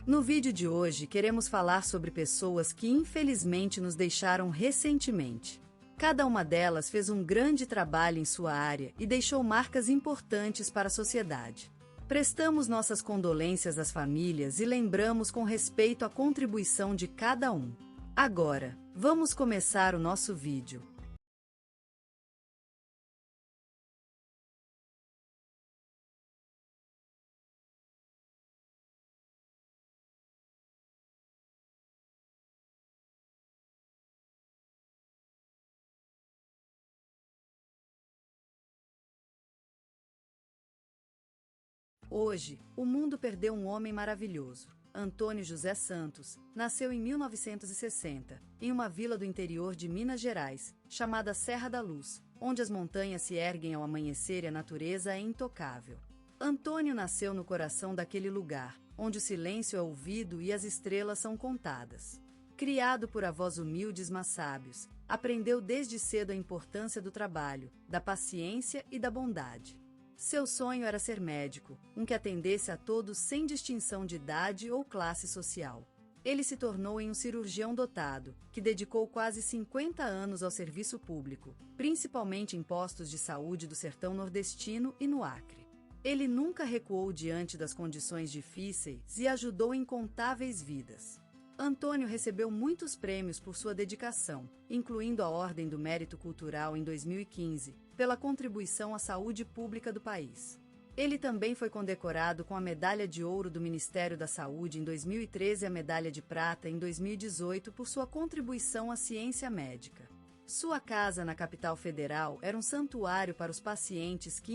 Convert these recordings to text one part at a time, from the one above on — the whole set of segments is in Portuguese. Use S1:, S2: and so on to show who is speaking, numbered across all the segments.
S1: No vídeo de hoje queremos falar sobre pessoas que infelizmente nos deixaram recentemente. Cada uma delas fez um grande trabalho em sua área e deixou marcas importantes para a sociedade. Prestamos nossas condolências às famílias e lembramos com respeito a contribuição de cada um. Agora, vamos começar o nosso vídeo. Hoje, o mundo perdeu um homem maravilhoso. Antônio José Santos nasceu em 1960, em uma vila do interior de Minas Gerais, chamada Serra da Luz, onde as montanhas se erguem ao amanhecer e a natureza é intocável. Antônio nasceu no coração daquele lugar, onde o silêncio é ouvido e as estrelas são contadas. Criado por avós humildes mas sábios, aprendeu desde cedo a importância do trabalho, da paciência e da bondade. Seu sonho era ser médico, um que atendesse a todos sem distinção de idade ou classe social. Ele se tornou um cirurgião dotado, que dedicou quase 50 anos ao serviço público, principalmente em postos de saúde do sertão nordestino e no Acre. Ele nunca recuou diante das condições difíceis e ajudou incontáveis vidas. Antônio recebeu muitos prêmios por sua dedicação, incluindo a Ordem do Mérito Cultural em 2015, pela contribuição à saúde pública do país. Ele também foi condecorado com a Medalha de Ouro do Ministério da Saúde em 2013 e a Medalha de Prata em 2018 por sua contribuição à ciência médica. Sua casa na capital federal era um santuário para os pacientes que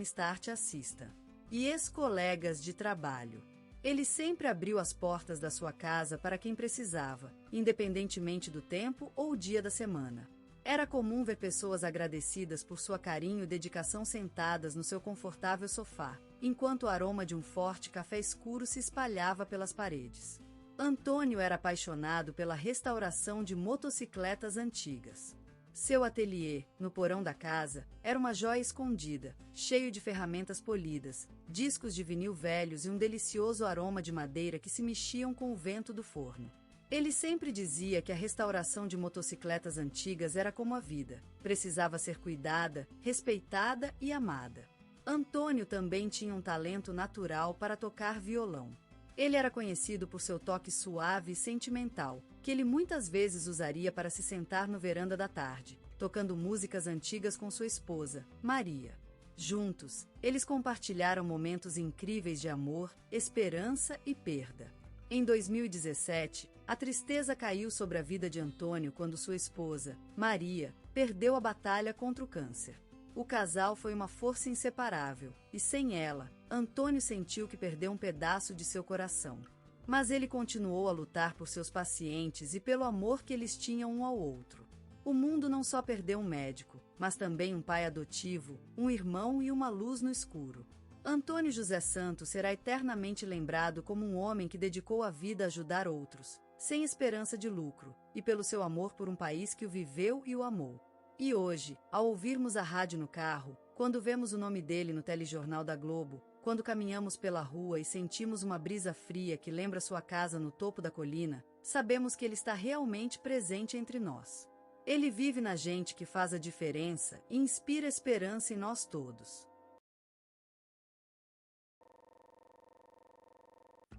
S1: *start assista e ex-colegas de trabalho. Ele sempre abriu as portas da sua casa para quem precisava, independentemente do tempo ou o dia da semana. Era comum ver pessoas agradecidas por sua carinho e dedicação sentadas no seu confortável sofá, enquanto o aroma de um forte café escuro se espalhava pelas paredes. Antônio era apaixonado pela restauração de motocicletas antigas. Seu ateliê, no porão da casa, era uma joia escondida, cheio de ferramentas polidas, discos de vinil velhos e um delicioso aroma de madeira que se mexiam com o vento do forno. Ele sempre dizia que a restauração de motocicletas antigas era como a vida, precisava ser cuidada, respeitada e amada. Antônio também tinha um talento natural para tocar violão. Ele era conhecido por seu toque suave e sentimental, que ele muitas vezes usaria para se sentar no veranda da tarde, tocando músicas antigas com sua esposa, Maria. Juntos, eles compartilharam momentos incríveis de amor, esperança e perda. Em 2017, a tristeza caiu sobre a vida de Antônio quando sua esposa, Maria, perdeu a batalha contra o câncer. O casal foi uma força inseparável, e sem ela, Antônio sentiu que perdeu um pedaço de seu coração. Mas ele continuou a lutar por seus pacientes e pelo amor que eles tinham um ao outro. O mundo não só perdeu um médico, mas também um pai adotivo, um irmão e uma luz no escuro. Antônio José Santos será eternamente lembrado como um homem que dedicou a vida a ajudar outros, sem esperança de lucro, e pelo seu amor por um país que o viveu e o amou. E hoje, ao ouvirmos a rádio no carro, quando vemos o nome dele no telejornal da Globo, quando caminhamos pela rua e sentimos uma brisa fria que lembra sua casa no topo da colina, sabemos que ele está realmente presente entre nós. Ele vive na gente que faz a diferença e inspira esperança em nós todos.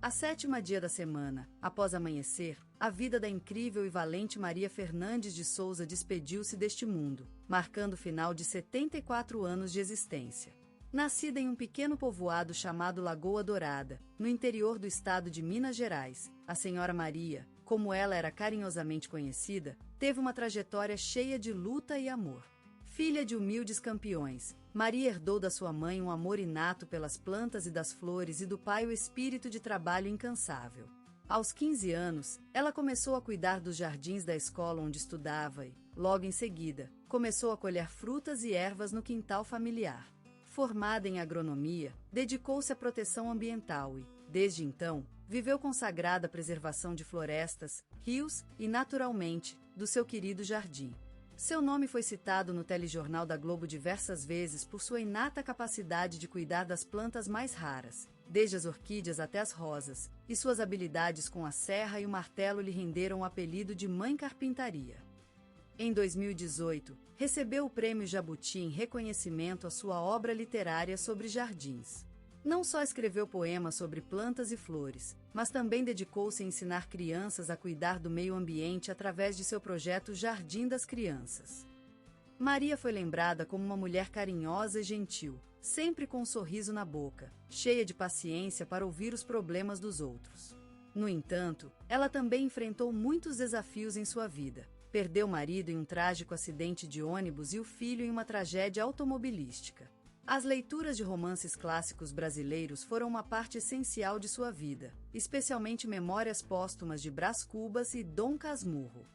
S1: A sétima dia da semana, após amanhecer, a vida da incrível e valente Maria Fernandes de Souza despediu-se deste mundo, marcando o final de 74 anos de existência. Nascida em um pequeno povoado chamado Lagoa Dourada, no interior do estado de Minas Gerais, a Senhora Maria, como ela era carinhosamente conhecida, teve uma trajetória cheia de luta e amor. Filha de humildes campeões, Maria herdou da sua mãe um amor inato pelas plantas e das flores e do pai o espírito de trabalho incansável. Aos 15 anos, ela começou a cuidar dos jardins da escola onde estudava e, logo em seguida, começou a colher frutas e ervas no quintal familiar. Formada em agronomia, dedicou-se à proteção ambiental e, desde então, viveu consagrada à preservação de florestas, rios e, naturalmente, do seu querido jardim. Seu nome foi citado no telejornal da Globo diversas vezes por sua inata capacidade de cuidar das plantas mais raras, desde as orquídeas até as rosas, e suas habilidades com a serra e o martelo lhe renderam o apelido de Mãe Carpintaria. Em 2018, recebeu o Prêmio Jabuti em reconhecimento à sua obra literária sobre jardins. Não só escreveu poemas sobre plantas e flores, mas também dedicou-se a ensinar crianças a cuidar do meio ambiente através de seu projeto Jardim das Crianças. Maria foi lembrada como uma mulher carinhosa e gentil, sempre com um sorriso na boca, cheia de paciência para ouvir os problemas dos outros. No entanto, ela também enfrentou muitos desafios em sua vida. Perdeu o marido em um trágico acidente de ônibus e o filho em uma tragédia automobilística. As leituras de romances clássicos brasileiros foram uma parte essencial de sua vida, especialmente Memórias Póstumas de Brás Cubas e Dom Casmurro.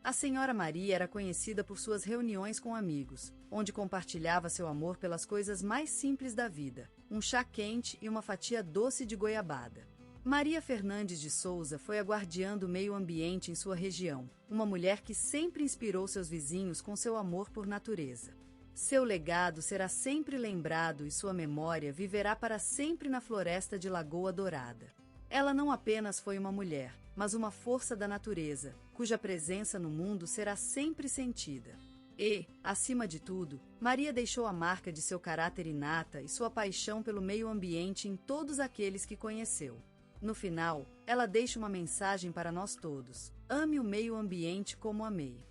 S1: A Senhora Maria era conhecida por suas reuniões com amigos, onde compartilhava seu amor pelas coisas mais simples da vida, um chá quente e uma fatia doce de goiabada. Maria Fernandes de Souza foi a guardiã do meio ambiente em sua região, uma mulher que sempre inspirou seus vizinhos com seu amor por natureza. Seu legado será sempre lembrado e sua memória viverá para sempre na floresta de Lagoa Dourada. Ela não apenas foi uma mulher, mas uma força da natureza, cuja presença no mundo será sempre sentida. E, acima de tudo, Maria deixou a marca de seu caráter inata e sua paixão pelo meio ambiente em todos aqueles que conheceu. No final, ela deixa uma mensagem para nós todos: ame o meio ambiente como amei.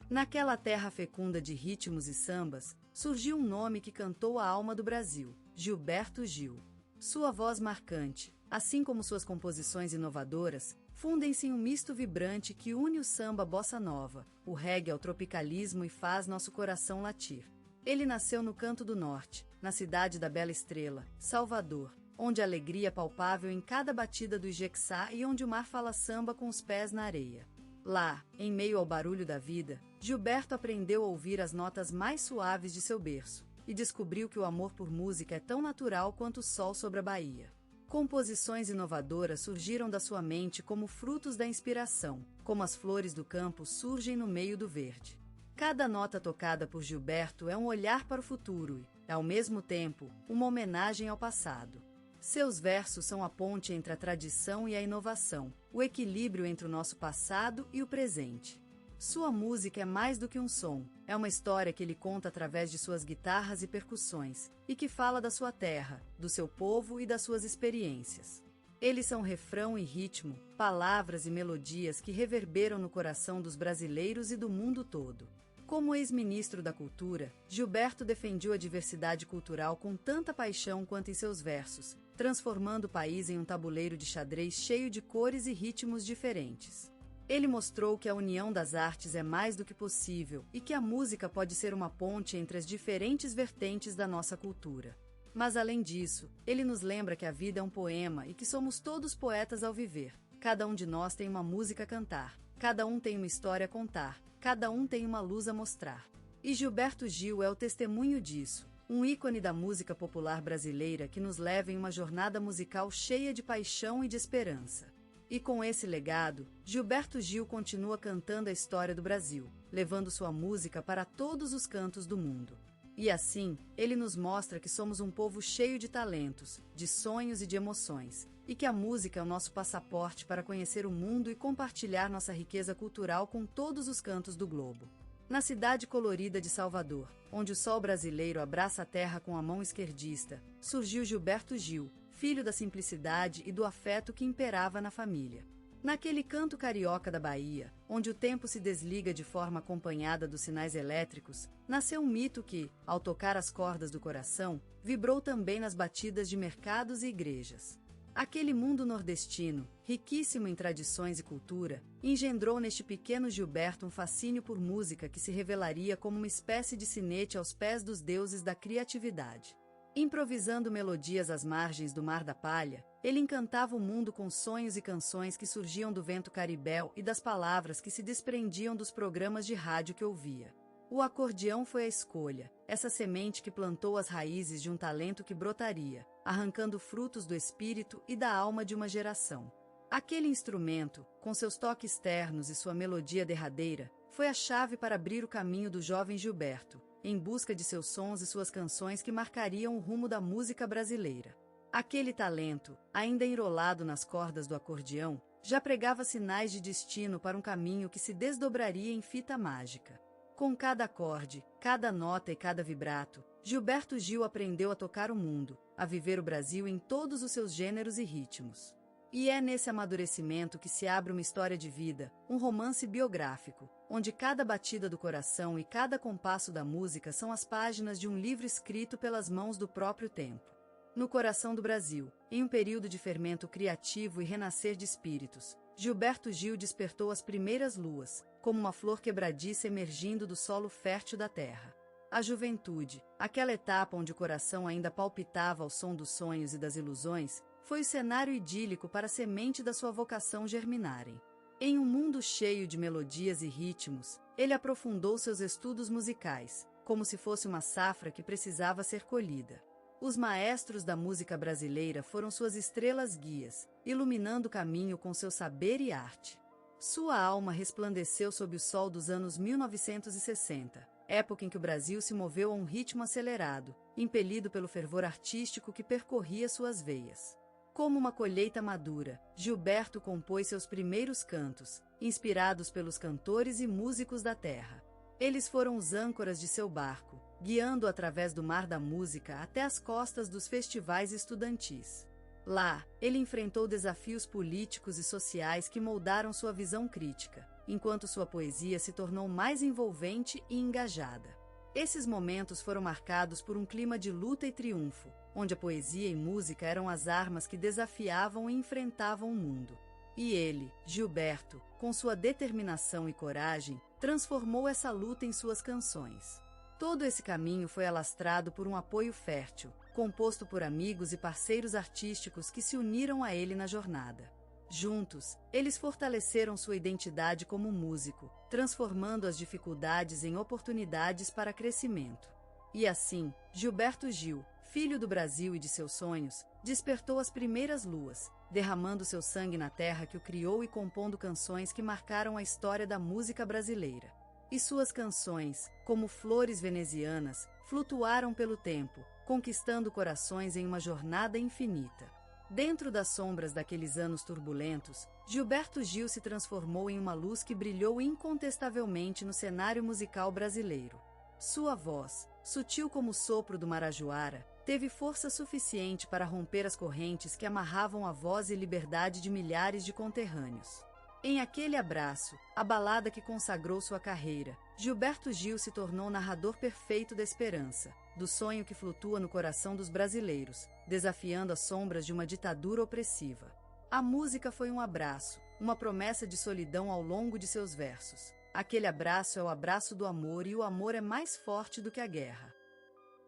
S1: Naquela terra fecunda de ritmos e sambas, surgiu um nome que cantou a alma do Brasil: Gilberto Gil. Sua voz marcante, assim como suas composições inovadoras, fundem-se em um misto vibrante que une o samba bossa nova, o reggae ao tropicalismo e faz nosso coração latir. Ele nasceu no Canto do Norte, na cidade da Bela Estrela, Salvador, onde a alegria é palpável em cada batida do Ijexá e onde o mar fala samba com os pés na areia. Lá, em meio ao barulho da vida, Gilberto aprendeu a ouvir as notas mais suaves de seu berço, e descobriu que o amor por música é tão natural quanto o sol sobre a Bahia. Composições inovadoras surgiram da sua mente como frutos da inspiração, como as flores do campo surgem no meio do verde. Cada nota tocada por Gilberto é um olhar para o futuro e, ao mesmo tempo, uma homenagem ao passado. Seus versos são a ponte entre a tradição e a inovação, o equilíbrio entre o nosso passado e o presente. Sua música é mais do que um som, é uma história que ele conta através de suas guitarras e percussões, e que fala da sua terra, do seu povo e das suas experiências. Eles são refrão e ritmo, palavras e melodias que reverberam no coração dos brasileiros e do mundo todo. Como ex-ministro da Cultura, Gilberto defendia a diversidade cultural com tanta paixão quanto em seus versos, transformando o país em um tabuleiro de xadrez cheio de cores e ritmos diferentes. Ele mostrou que a união das artes é mais do que possível e que a música pode ser uma ponte entre as diferentes vertentes da nossa cultura. Mas além disso, ele nos lembra que a vida é um poema e que somos todos poetas ao viver. Cada um de nós tem uma música a cantar, cada um tem uma história a contar, cada um tem uma luz a mostrar. E Gilberto Gil é o testemunho disso, um ícone da música popular brasileira que nos leva em uma jornada musical cheia de paixão e de esperança. E com esse legado, Gilberto Gil continua cantando a história do Brasil, levando sua música para todos os cantos do mundo. E assim, ele nos mostra que somos um povo cheio de talentos, de sonhos e de emoções, e que a música é o nosso passaporte para conhecer o mundo e compartilhar nossa riqueza cultural com todos os cantos do globo. Na cidade colorida de Salvador, onde o sol brasileiro abraça a terra com a mão esquerdista, surgiu Gilberto Gil, filho da simplicidade e do afeto que imperava na família. Naquele canto carioca da Bahia, onde o tempo se desliga de forma acompanhada dos sinais elétricos, nasceu um mito que, ao tocar as cordas do coração, vibrou também nas batidas de mercados e igrejas. Aquele mundo nordestino, riquíssimo em tradições e cultura, engendrou neste pequeno Gilberto um fascínio por música que se revelaria como uma espécie de sinete aos pés dos deuses da criatividade. Improvisando melodias às margens do Mar da Palha, ele encantava o mundo com sonhos e canções que surgiam do vento caribéu e das palavras que se desprendiam dos programas de rádio que ouvia. O acordeão foi a escolha, essa semente que plantou as raízes de um talento que brotaria, arrancando frutos do espírito e da alma de uma geração. Aquele instrumento, com seus toques ternos e sua melodia derradeira, foi a chave para abrir o caminho do jovem Gilberto, em busca de seus sons e suas canções que marcariam o rumo da música brasileira. Aquele talento, ainda enrolado nas cordas do acordeão, já pregava sinais de destino para um caminho que se desdobraria em fita mágica. Com cada acorde, cada nota e cada vibrato, Gilberto Gil aprendeu a tocar o mundo, a viver o Brasil em todos os seus gêneros e ritmos. E é nesse amadurecimento que se abre uma história de vida, um romance biográfico, onde cada batida do coração e cada compasso da música são as páginas de um livro escrito pelas mãos do próprio tempo. No coração do Brasil, em um período de fermento criativo e renascer de espíritos, Gilberto Gil despertou as primeiras luas, como uma flor quebradiça emergindo do solo fértil da terra. A juventude, aquela etapa onde o coração ainda palpitava ao som dos sonhos e das ilusões, foi o cenário idílico para a semente da sua vocação germinarem. Em um mundo cheio de melodias e ritmos, ele aprofundou seus estudos musicais, como se fosse uma safra que precisava ser colhida. Os maestros da música brasileira foram suas estrelas guias, iluminando o caminho com seu saber e arte. Sua alma resplandeceu sob o sol dos anos 1960, época em que o Brasil se moveu a um ritmo acelerado, impelido pelo fervor artístico que percorria suas veias. Como uma colheita madura, Gilberto compôs seus primeiros cantos, inspirados pelos cantores e músicos da terra. Eles foram os âncoras de seu barco, guiando-o através do mar da música até as costas dos festivais estudantis. Lá, ele enfrentou desafios políticos e sociais que moldaram sua visão crítica, enquanto sua poesia se tornou mais envolvente e engajada. Esses momentos foram marcados por um clima de luta e triunfo, onde a poesia e música eram as armas que desafiavam e enfrentavam o mundo. E ele, Gilberto, com sua determinação e coragem, transformou essa luta em suas canções. Todo esse caminho foi alastrado por um apoio fértil, composto por amigos e parceiros artísticos que se uniram a ele na jornada. Juntos, eles fortaleceram sua identidade como músico, transformando as dificuldades em oportunidades para crescimento. E assim, Gilberto Gil, filho do Brasil e de seus sonhos, despertou as primeiras luas, derramando seu sangue na terra que o criou e compondo canções que marcaram a história da música brasileira. E suas canções, como flores venezianas, flutuaram pelo tempo, conquistando corações em uma jornada infinita. Dentro das sombras daqueles anos turbulentos, Gilberto Gil se transformou em uma luz que brilhou incontestavelmente no cenário musical brasileiro. Sua voz, sutil como o sopro do marajoara, teve força suficiente para romper as correntes que amarravam a voz e liberdade de milhares de conterrâneos. Em Aquele Abraço, a balada que consagrou sua carreira, Gilberto Gil se tornou narrador perfeito da esperança, do sonho que flutua no coração dos brasileiros, desafiando as sombras de uma ditadura opressiva. A música foi um abraço, uma promessa de solidão ao longo de seus versos. Aquele abraço é o abraço do amor e o amor é mais forte do que a guerra.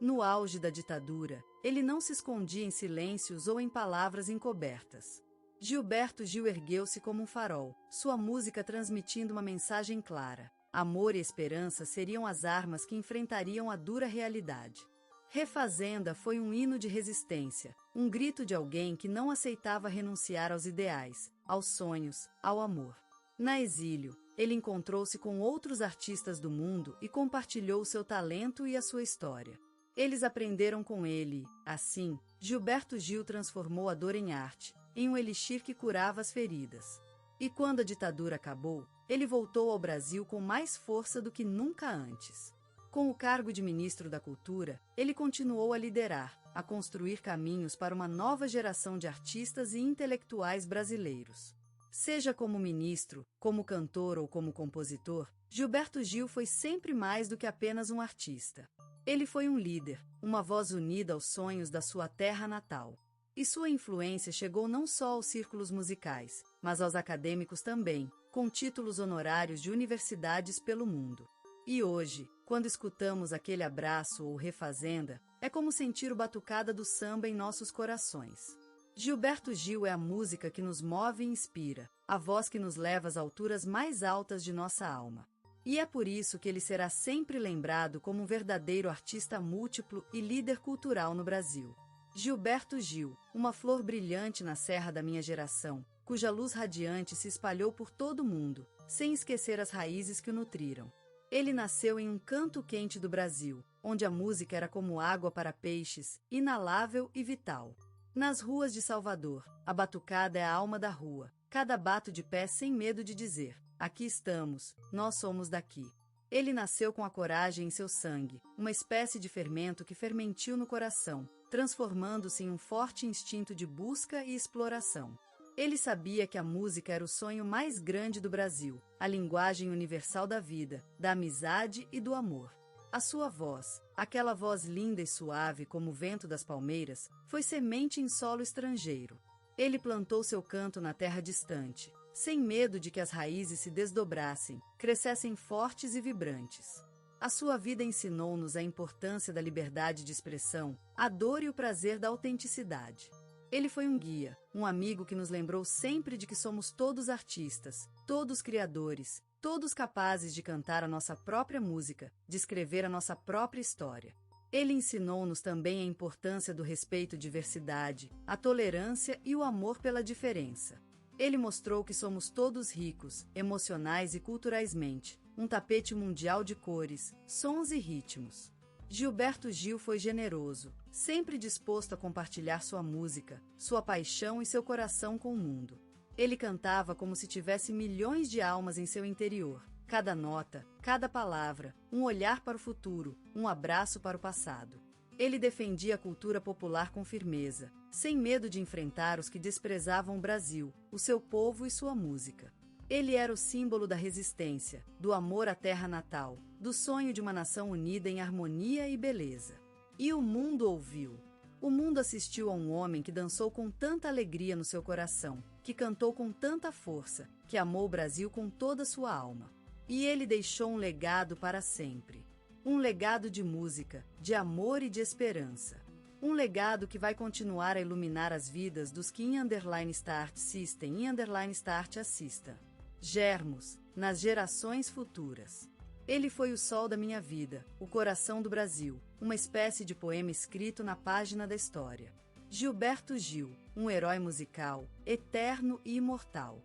S1: No auge da ditadura, ele não se escondia em silêncios ou em palavras encobertas. Gilberto Gil ergueu-se como um farol, sua música transmitindo uma mensagem clara. Amor e esperança seriam as armas que enfrentariam a dura realidade. Refazenda foi um hino de resistência, um grito de alguém que não aceitava renunciar aos ideais, aos sonhos, ao amor. Na exílio, ele encontrou-se com outros artistas do mundo e compartilhou seu talento e a sua história. Eles aprenderam com ele, assim, Gilberto Gil transformou a dor em arte, em um elixir que curava as feridas. E quando a ditadura acabou, ele voltou ao Brasil com mais força do que nunca antes. Com o cargo de ministro da Cultura, ele continuou a liderar, a construir caminhos para uma nova geração de artistas e intelectuais brasileiros. Seja como ministro, como cantor ou como compositor, Gilberto Gil foi sempre mais do que apenas um artista. Ele foi um líder, uma voz unida aos sonhos da sua terra natal. E sua influência chegou não só aos círculos musicais, mas aos acadêmicos também, com títulos honorários de universidades pelo mundo. E hoje, quando escutamos Aquele Abraço ou Refazenda, é como sentir o batucada do samba em nossos corações. Gilberto Gil é a música que nos move e inspira, a voz que nos leva às alturas mais altas de nossa alma. E é por isso que ele será sempre lembrado como um verdadeiro artista múltiplo e líder cultural no Brasil. Gilberto Gil, uma flor brilhante na serra da minha geração, cuja luz radiante se espalhou por todo o mundo, sem esquecer as raízes que o nutriram. Ele nasceu em um canto quente do Brasil, onde a música era como água para peixes, inalável e vital. Nas ruas de Salvador, a batucada é a alma da rua, cada bato de pé sem medo de dizer: aqui estamos, nós somos daqui. Ele nasceu com a coragem em seu sangue, uma espécie de fermento que fermentiu no coração, transformando-se em um forte instinto de busca e exploração. Ele sabia que a música era o sonho mais grande do Brasil, a linguagem universal da vida, da amizade e do amor. A sua voz, aquela voz linda e suave como o vento das palmeiras, foi semente em solo estrangeiro. Ele plantou seu canto na terra distante, sem medo de que as raízes se desdobrassem, crescessem fortes e vibrantes. A sua vida ensinou-nos a importância da liberdade de expressão, a dor e o prazer da autenticidade. Ele foi um guia, um amigo que nos lembrou sempre de que somos todos artistas, todos criadores, todos capazes de cantar a nossa própria música, de escrever a nossa própria história. Ele ensinou-nos também a importância do respeito à diversidade, a tolerância e o amor pela diferença. Ele mostrou que somos todos ricos, emocionais e culturalmente, um tapete mundial de cores, sons e ritmos. Gilberto Gil foi generoso, sempre disposto a compartilhar sua música, sua paixão e seu coração com o mundo. Ele cantava como se tivesse milhões de almas em seu interior, cada nota, cada palavra, um olhar para o futuro, um abraço para o passado. Ele defendia a cultura popular com firmeza, sem medo de enfrentar os que desprezavam o Brasil, o seu povo e sua música. Ele era o símbolo da resistência, do amor à terra natal, do sonho de uma nação unida em harmonia e beleza. E o mundo ouviu. O mundo assistiu a um homem que dançou com tanta alegria no seu coração, que cantou com tanta força, que amou o Brasil com toda a sua alma. E ele deixou um legado para sempre. Um legado de música, de amor e de esperança. Um legado que vai continuar a iluminar as vidas dos que _start system _start assistam. Germos, nas gerações futuras. Ele foi o sol da minha vida, o coração do Brasil, uma espécie de poema escrito na página da história. Gilberto Gil, um herói musical, eterno e imortal.